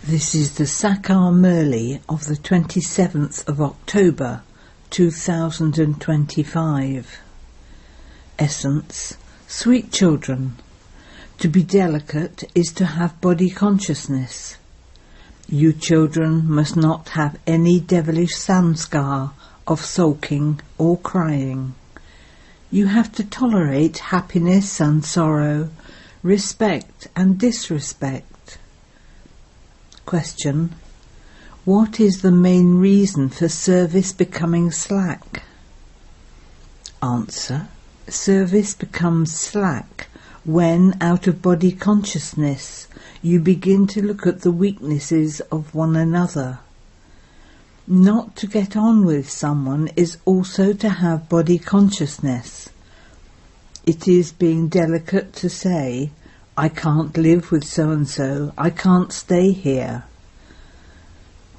This is the Sakar Murli of the 27th of October 2025. Essence: sweet children, to be delicate is to have body consciousness. You children must not have any devilish samskar of sulking or crying. You have to tolerate happiness and sorrow, respect and disrespect. Question: what is the main reason for service becoming slack? Answer: service becomes slack when, out of body consciousness, you begin to look at the weaknesses of one another. Not to get on with someone is also to have body consciousness. It is being delicate to say, I can't live with so-and-so, I can't stay here.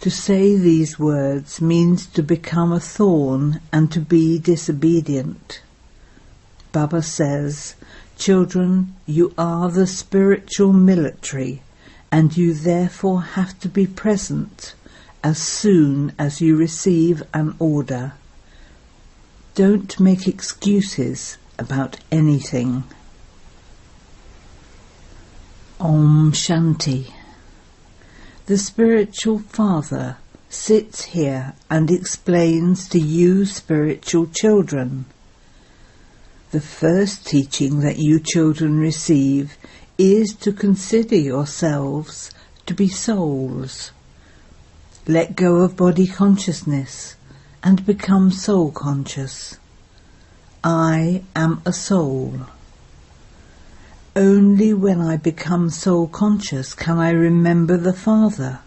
To say these words means to become a thorn and to be disobedient. Baba says, children, you are the spiritual military, and you therefore have to be present as soon as you receive an order. Don't make excuses about anything. Om Shanti. The spiritual father sits here and explains to you spiritual children. The first teaching that you children receive is to consider yourselves to be souls. Let go of body consciousness and become soul conscious. I am a soul. Only when I become soul conscious can I remember the Father.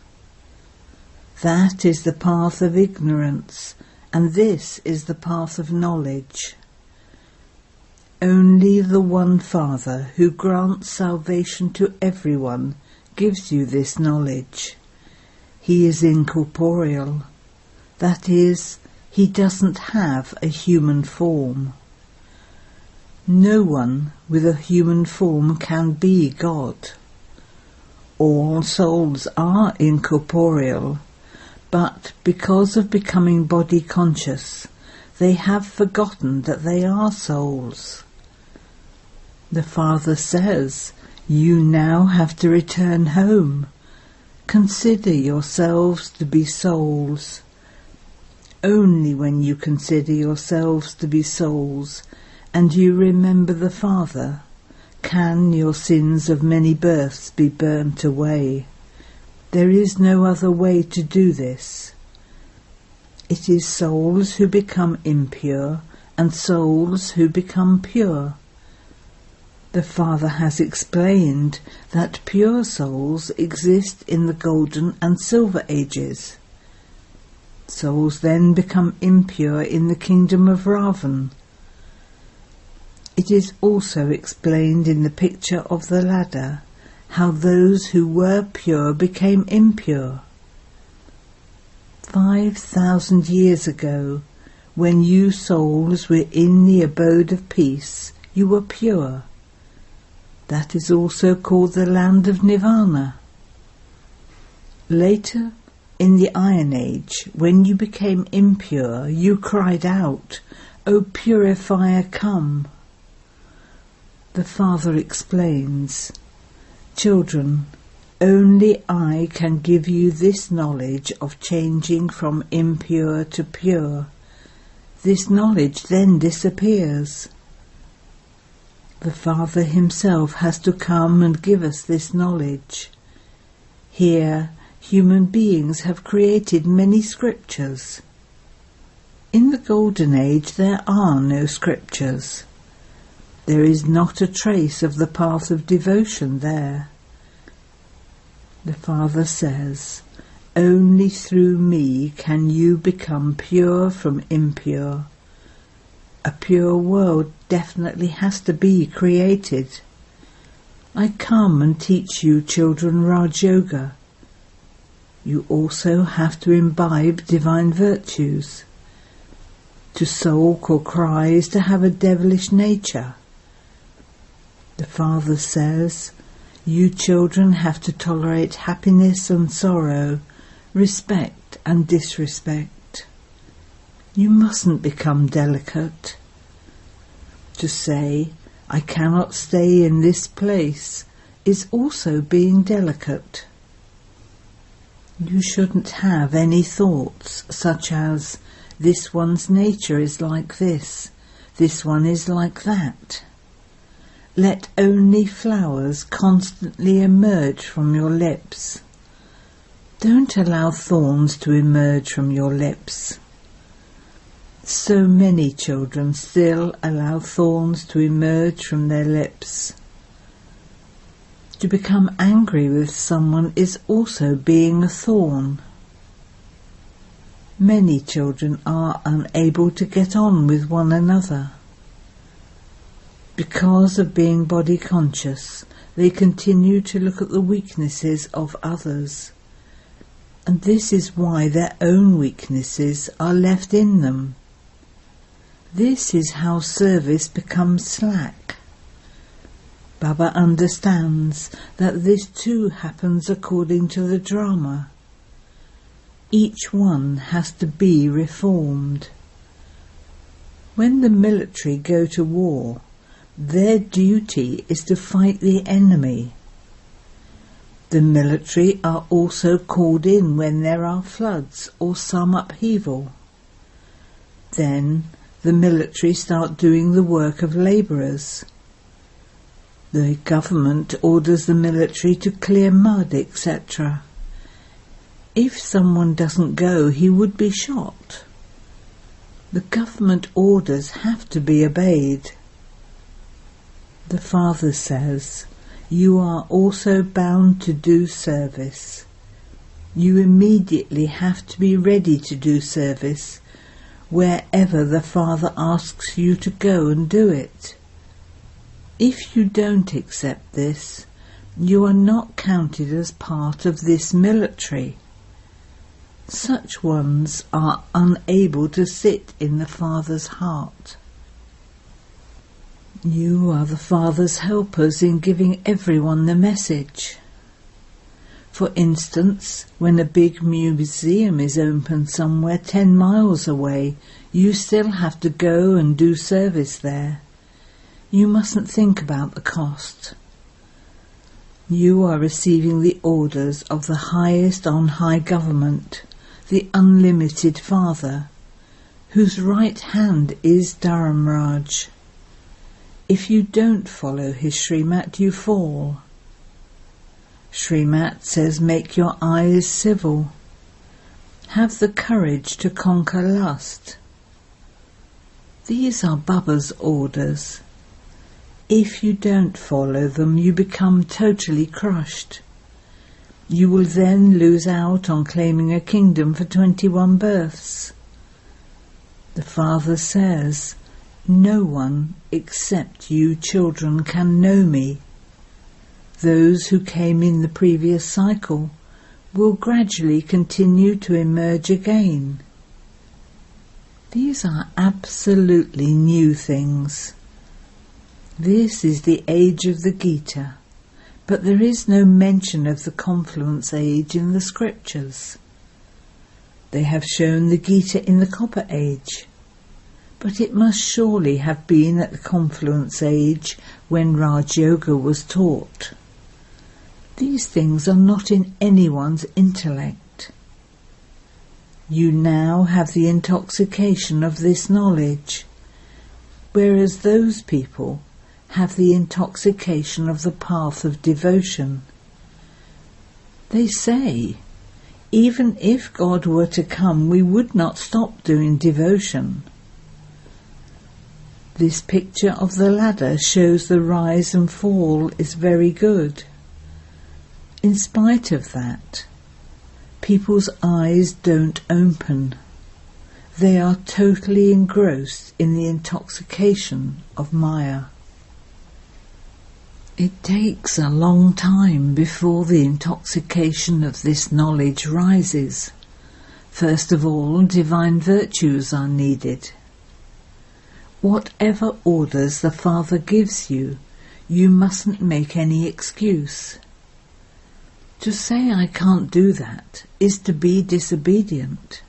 That is the path of ignorance, and this is the path of knowledge. Only the one Father who grants salvation to everyone gives you this knowledge. He is incorporeal. That is, he doesn't have a human form. No one with a human form can be God. All souls are incorporeal, but because of becoming body conscious, they have forgotten that they are souls. The Father says, you now have to return home. Consider yourselves to be souls. Only when you consider yourselves to be souls and you remember the Father, can your sins of many births be burnt away. There is no other way to do this. It is souls who become impure and souls who become pure. The Father has explained that pure souls exist in the golden and silver ages. Souls then become impure in the kingdom of Ravan. It is also explained in the picture of the ladder how those who were pure became impure. 5,000 years ago, when you souls were in the abode of peace, you were pure. That is also called the land of Nirvana. Later, in the Iron Age, when you became impure, you cried out, O purifier, come. The Father explains, children, only I can give you this knowledge of changing from impure to pure. This knowledge then disappears. The Father himself has to come and give us this knowledge. Here, human beings have created many scriptures. In the Golden Age there are no scriptures. There is not a trace of the path of devotion there. The Father says, only through me can you become pure from impure. A pure world definitely has to be created. I come and teach you children Raj Yoga. You also have to imbibe divine virtues. To sulk or cry is to have a devilish nature. The Father says, You children have to tolerate happiness and sorrow, respect and disrespect. You mustn't become delicate. To say, I cannot stay in this place, is also being delicate. You shouldn't have any thoughts such as, this one's nature is like this one is like that. Let only flowers constantly emerge from your lips. Don't allow thorns to emerge from your lips. So many children still allow thorns to emerge from their lips. To become angry with someone is also being a thorn. Many children are unable to get on with one another. Because of being body conscious, they continue to look at the weaknesses of others. And this is why their own weaknesses are left in them. This is how service becomes slack. Baba understands that this too happens according to the drama. Each one has to be reformed. When the military go to war, their duty is to fight the enemy. The military are also called in when there are floods or some upheaval. Then the military start doing the work of labourers. The government orders the military to clear mud, etc. If someone doesn't go, he would be shot. The government orders have to be obeyed. The Father says, you are also bound to do service. You immediately have to be ready to do service wherever the Father asks you to go and do it. If you don't accept this, you are not counted as part of this military. Such ones are unable to sit in the Father's heart. You are the Father's helpers in giving everyone the message. For instance, when a big museum is opened somewhere 10 miles away, you still have to go and do service there. You mustn't think about the cost. You are receiving the orders of the highest on high government, the unlimited Father, whose right hand is Dharamraj. If you don't follow his Srimat, you fall. Srimat says, make your eyes civil. Have the courage to conquer lust. These are Baba's orders. If you don't follow them, you become totally crushed. You will then lose out on claiming a kingdom for 21 births. The Father says, no one except you children can know me. Those who came in the previous cycle will gradually continue to emerge again. These are absolutely new things. This is the age of the Gita, but there is no mention of the confluence age in the scriptures. They have shown the Gita in the Copper Age, but it must surely have been at the confluence age when Raj Yoga was taught. These things are not in anyone's intellect. You now have the intoxication of this knowledge, whereas those people have the intoxication of the path of devotion. They say, even if God were to come, we would not stop doing devotion. This picture of the ladder shows the rise and fall is very good. In spite of that, people's eyes don't open. They are totally engrossed in the intoxication of Maya. It takes a long time before the intoxication of this knowledge rises. First of all, divine virtues are needed. Whatever orders the Father gives you, You mustn't make any excuse. To say I can't do that is to be disobedient.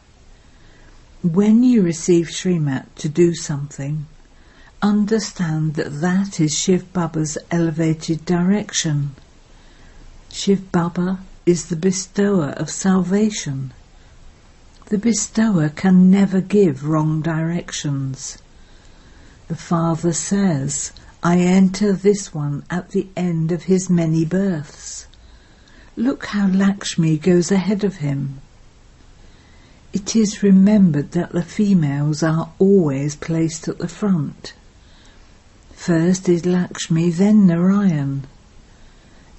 When you receive Srimat to do something, understand that that is Shiv Baba's elevated direction. Shiv Baba is the bestower of salvation. The bestower can never give wrong directions. The Father says, I enter this one at the end of his many births. Look how Lakshmi goes ahead of him. It is remembered that the females are always placed at the front. First is Lakshmi, then Narayan.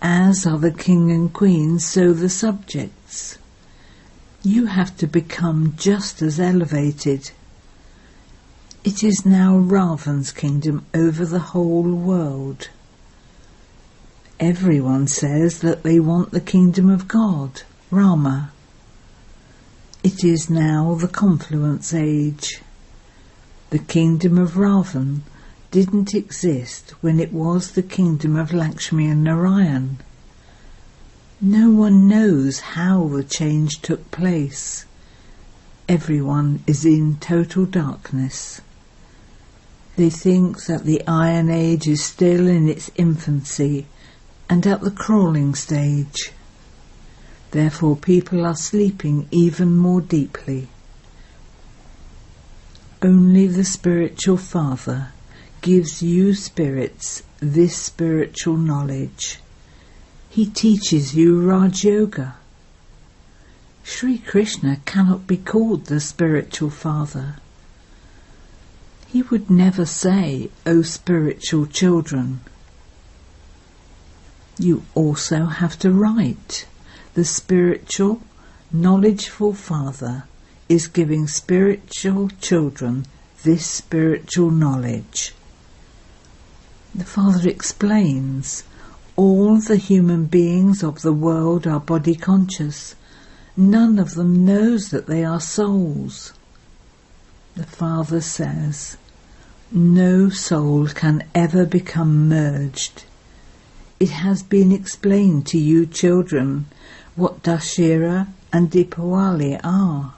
As are the king and queen, so the subjects. You have to become just as elevated. It is now Ravan's kingdom over the whole world. Everyone says that they want the kingdom of God, Rama. It is now the confluence age. The kingdom of Ravan didn't exist when it was the kingdom of Lakshmi and Narayan. No one knows how the change took place. Everyone is in total darkness. They think that the Iron Age is still in its infancy and at the crawling stage. Therefore people are sleeping even more deeply. Only the spiritual Father gives you spirits this spiritual knowledge. He teaches you Raj Yoga. Sri Krishna cannot be called the spiritual Father. He would never say, O spiritual children. You also have to write. The spiritual, knowledgeful Father is giving spiritual children this spiritual knowledge. The Father explains, all the human beings of the world are body conscious. None of them knows that they are souls. The Father says, no soul can ever become merged. It has been explained to you children what Dashera and Deepawali are.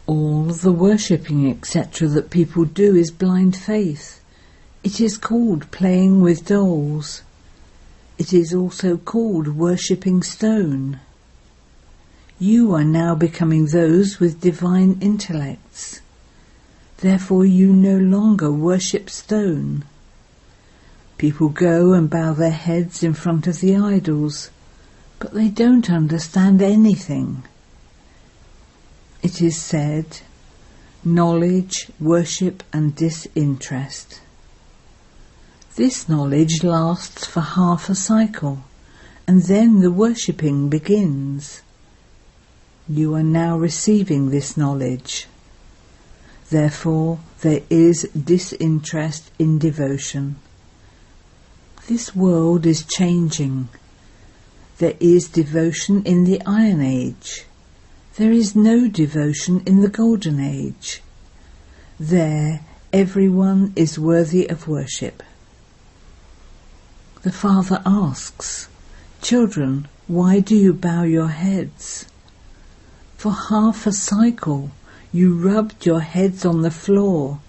All the worshipping etc. that people do is blind faith. It is called playing with dolls. It is also called worshipping stone. You are now becoming those with divine intellects. Therefore you no longer worship stone. People go and bow their heads in front of the idols, but they don't understand anything. It is said, knowledge, worship and disinterest. This knowledge lasts for half a cycle, and then the worshipping begins. You are now receiving this knowledge. Therefore, there is disinterest in devotion. This world is changing. There is devotion in the Iron Age. There is no devotion in the Golden Age. There, everyone is worthy of worship. The Father asks, children, why do you bow your heads? For half a cycle you rubbed your heads on the floor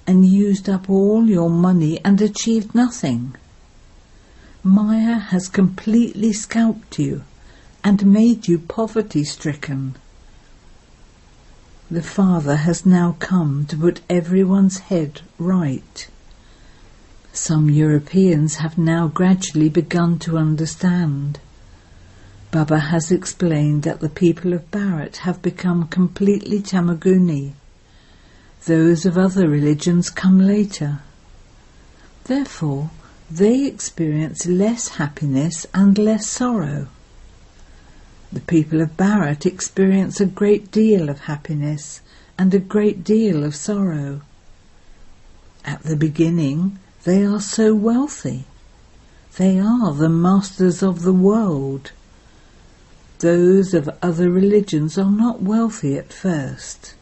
and used up all your money and achieved nothing. Maya has completely scalped you and made you poverty-stricken. The Father has now come to put everyone's head right. Some Europeans have now gradually begun to understand. Baba has explained that the people of Bharat have become completely Tamaguni. Those of other religions come later. Therefore, they experience less happiness and less sorrow. The people of Bharat experience a great deal of happiness and a great deal of sorrow. At the beginning, they are so wealthy. They are the masters of the world. Those of other religions are not wealthy at first.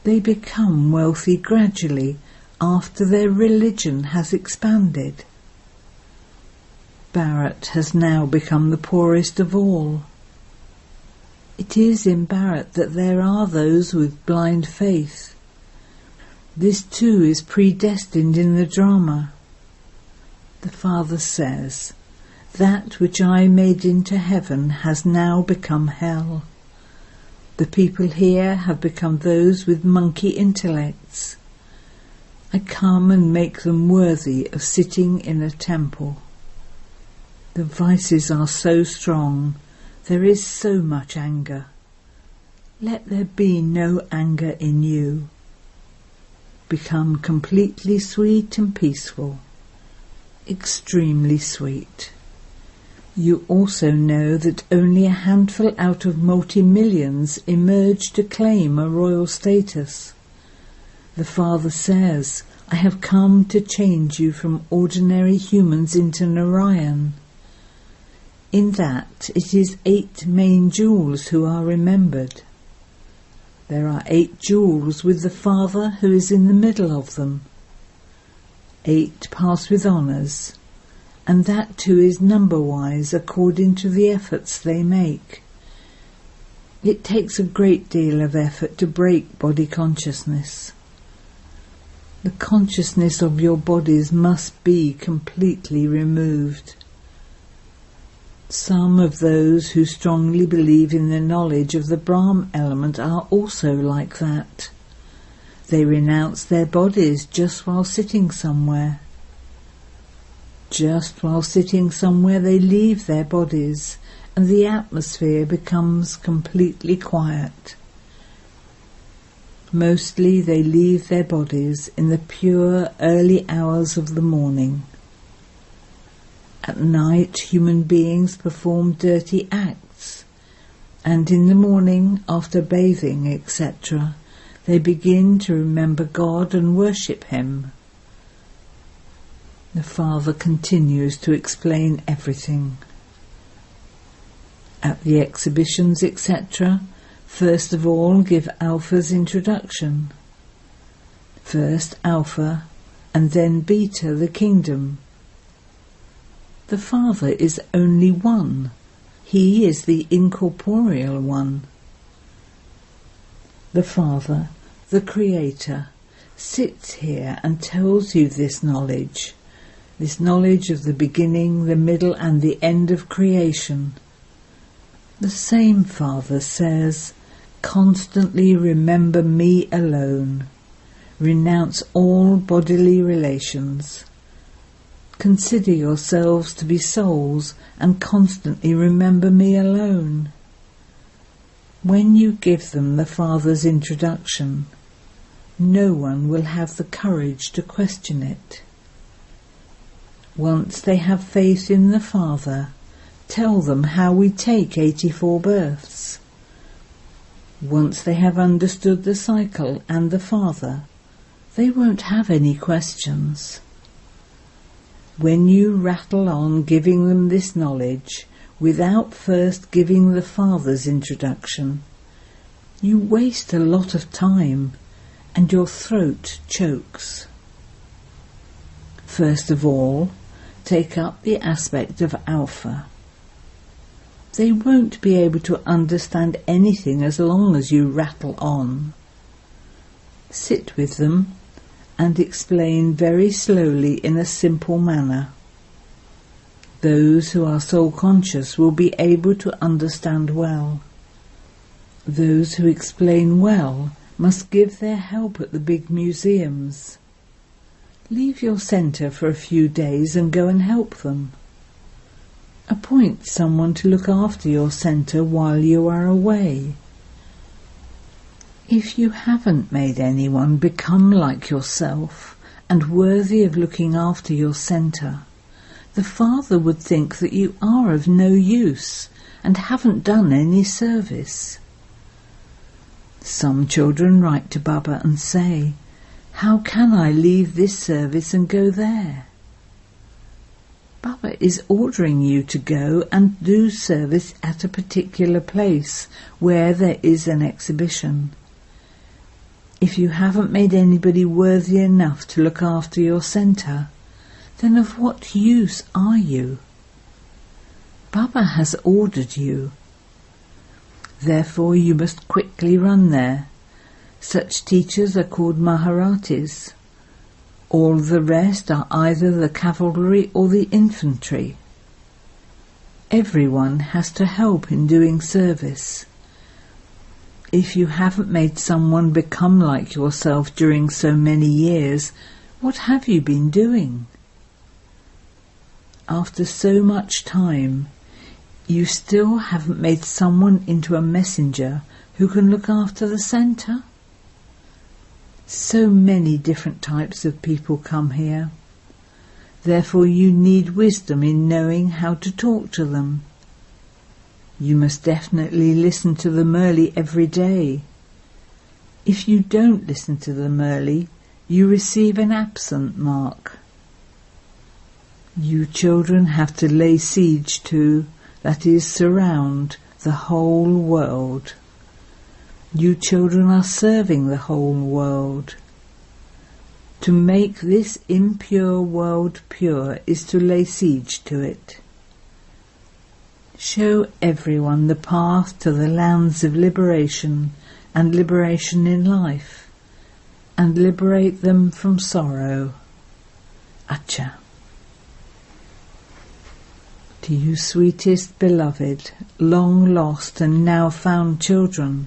They become wealthy gradually after their religion has expanded. Bharat has now become the poorest of all. It is in Bharat that there are those with blind faith. This too is predestined in the drama. The Father says, "That which I made into heaven has now become hell. The people here have become those with monkey intellects. I come and make them worthy of sitting in a temple." The vices are so strong, there is so much anger. Let there be no anger in you. Become completely sweet and peaceful, extremely sweet. You also know that only a handful out of multi-millions emerge to claim a royal status. The Father says, "I have come to change you from ordinary humans into Narayan." In that it is 8 main jewels who are remembered. There are 8 jewels with the Father who is in the middle of them. 8 pass with honours, and that too is number-wise according to the efforts they make. It takes a great deal of effort to break body consciousness. The consciousness of your bodies must be completely removed. Some of those who strongly believe in the knowledge of the Brahm element are also like that. They renounce their bodies just while sitting somewhere. Just while sitting somewhere they leave their bodies, and the atmosphere becomes completely quiet. Mostly they leave their bodies in the pure early hours of the morning. At night human beings perform dirty acts, and in the morning, after bathing, etc., they begin to remember God and worship Him. The Father continues to explain everything. At the exhibitions, etc., first of all give Alpha's introduction. First Alpha, and then Beta, the kingdom. The Father is only one. He is the incorporeal one. The Father, the Creator, sits here and tells you this knowledge of the beginning, the middle and the end of creation. The same Father says, "Constantly remember me alone. Renounce all bodily relations. Consider yourselves to be souls and constantly remember me alone." When you give them the Father's introduction, no one will have the courage to question it. Once they have faith in the Father, tell them how we take 84 births. Once they have understood the cycle and the Father, they won't have any questions. When you rattle on giving them this knowledge, without first giving the Father's introduction, you waste a lot of time and your throat chokes. First of all, take up the aspect of Alpha. They won't be able to understand anything as long as you rattle on. Sit with them and explain very slowly in a simple manner. Those who are soul-conscious will be able to understand well. Those who explain well must give their help at the big museums. Leave your centre for a few days and go and help them. Appoint someone to look after your centre while you are away. If you haven't made anyone become like yourself and worthy of looking after your centre, the Father would think that you are of no use and haven't done any service. Some children write to Baba and say, "How can I leave this service and go there?" Baba is ordering you to go and do service at a particular place where there is an exhibition. If you haven't made anybody worthy enough to look after your centre, then of what use are you? Baba has ordered you. Therefore you must quickly run there. Such teachers are called Maharatis. All the rest are either the cavalry or the infantry. Everyone has to help in doing service. If you haven't made someone become like yourself during so many years, what have you been doing? After so much time, you still haven't made someone into a messenger who can look after the centre? So many different types of people come here. Therefore you need wisdom in knowing how to talk to them. You must definitely listen to the Murli every day. If you don't listen to the Murli, you receive an absent mark. You children have to lay siege to, that is, surround, the whole world. You children are serving the whole world. To make this impure world pure is to lay siege to it. Show everyone the path to the lands of liberation and liberation in life, and liberate them from sorrow. Acha. To you sweetest beloved, long lost and now found children,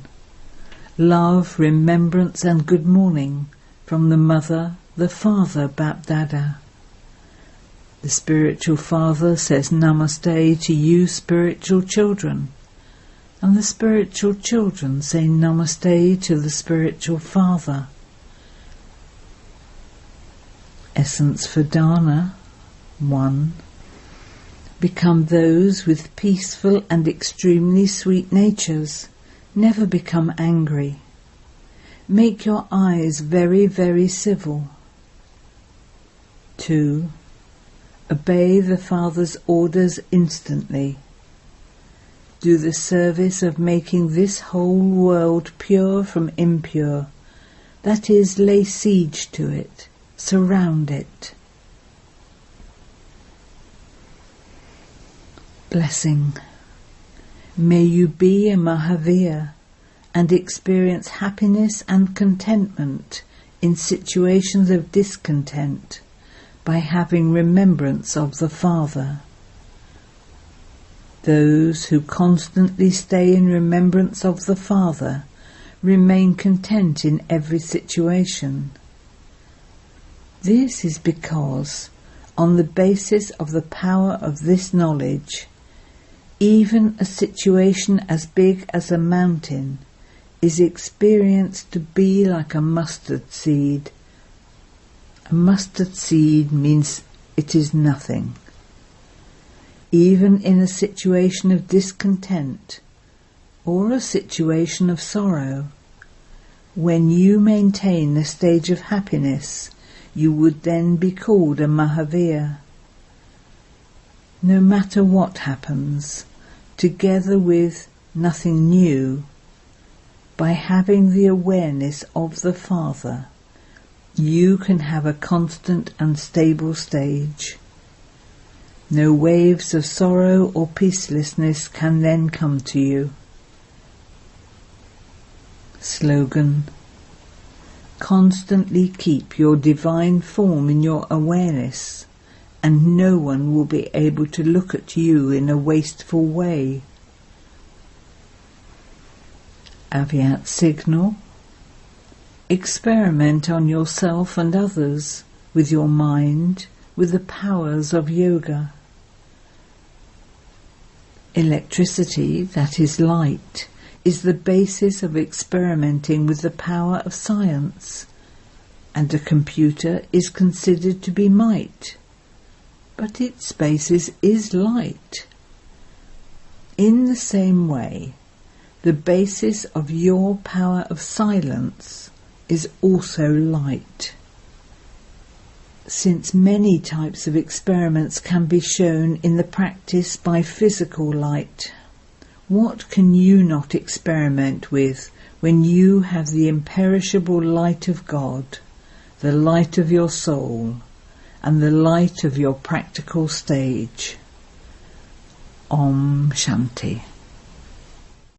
love, remembrance and good morning from the Mother, the Father, Bap-Dada. The spiritual Father says Namaste to you spiritual children, and the spiritual children say Namaste to the spiritual Father. Essence for Dana 1. Become those with peaceful and extremely sweet natures. Never become angry. Make your eyes very, very civil. 2. Obey the Father's orders instantly. Do the service of making this whole world pure from impure. That is, lay siege to it, surround it. Blessing. May you be a Mahavir and experience happiness and contentment in situations of discontent by having remembrance of the Father. Those who constantly stay in remembrance of the Father remain content in every situation. This is because, on the basis of the power of this knowledge, even a situation as big as a mountain is experienced to be like a mustard seed. A mustard seed means it is nothing. Even in a situation of discontent or a situation of sorrow, when you maintain a stage of happiness, you would then be called a Mahavir. No matter what happens, together with nothing new, by having the awareness of the Father, you can have a constant and stable stage. No waves of sorrow or peacelessness can then come to you. Slogan. Constantly keep your divine form in your awareness, and no one will be able to look at you in a wasteful way. Aviat signal. Experiment on yourself and others with your mind, with the powers of yoga. Electricity, that is light, is the basis of experimenting with the power of science, and a computer is considered to be might, but its basis is light. In the same way, the basis of your power of silence is also light. Since many types of experiments can be shown in the practice by physical light, what can you not experiment with when you have the imperishable light of God, the light of your soul, and the light of your practical stage? Om Shanti.